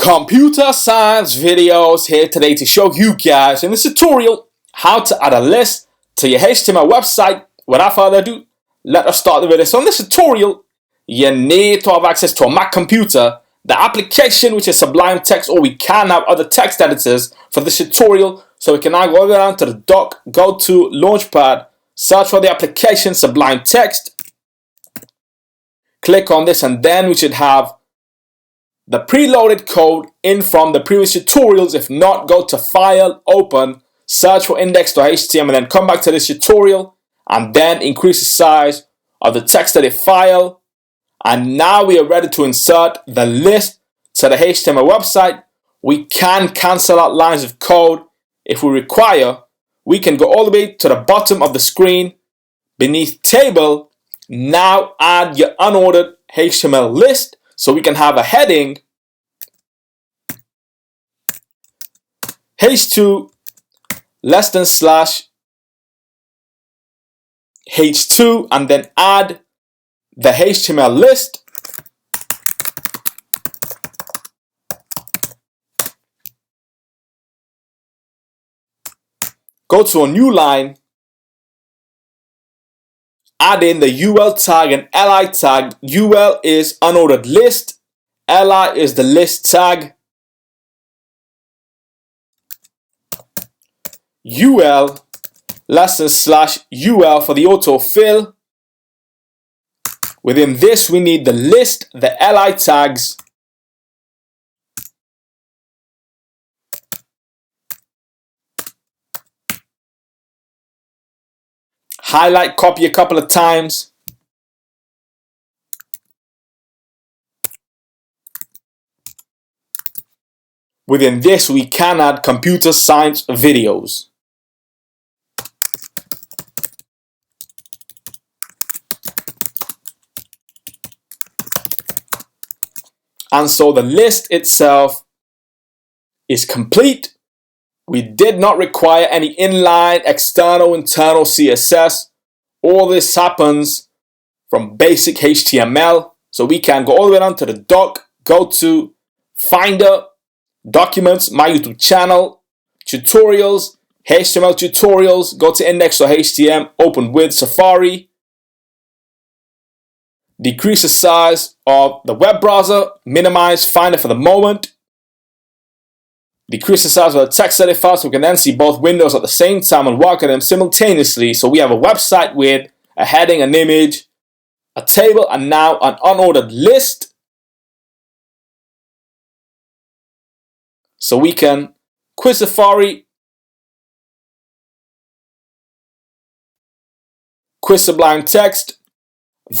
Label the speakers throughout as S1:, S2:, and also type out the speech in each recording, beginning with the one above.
S1: Computer science videos here today to show you guys in this tutorial how to add a list to your HTML website. Without further ado, let us start the video. So in this tutorial, you need to have access to a Mac computer, the application which is Sublime Text, or we can have other text editors for this tutorial. So we can now go down to the dock, go to Launchpad, search for the application Sublime Text, click on this, and then we should have the preloaded code in from the previous tutorials. If not, go to File, Open, search for index.html, and then come back to this tutorial and then increase the size of the text edit file. And now we are ready to insert the list to the HTML website. We can cancel out lines of code if we require. We can go all the way to the bottom of the screen beneath Table. Now add your unordered HTML list. So we can have a heading h2 less than slash h2 and then add the HTML list. Go to a new line, add in the UL tag and LI tag. UL is unordered list, LI is the list tag. UL less than slash UL for the autofill. Within this we need the list, the LI tags, highlight, copy a couple of times. Within this, we can add computer science videos. And so the list itself is complete. We did not require any inline, external, internal CSS. All this happens from basic HTML. So we can go all the way down to the dock, go to Finder, Documents, my YouTube channel, Tutorials, HTML tutorials, go to index.html, open with Safari, decrease the size of the web browser, minimize Finder for the moment, decrease the size of the text edit file so we can then see both windows at the same time and work on them simultaneously. So we have a website with a heading, an image, a table, and now an unordered list. So we can quit Safari, quit Sublime Text.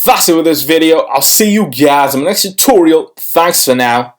S1: That's it with this video. I'll see you guys in the next tutorial. Thanks for now.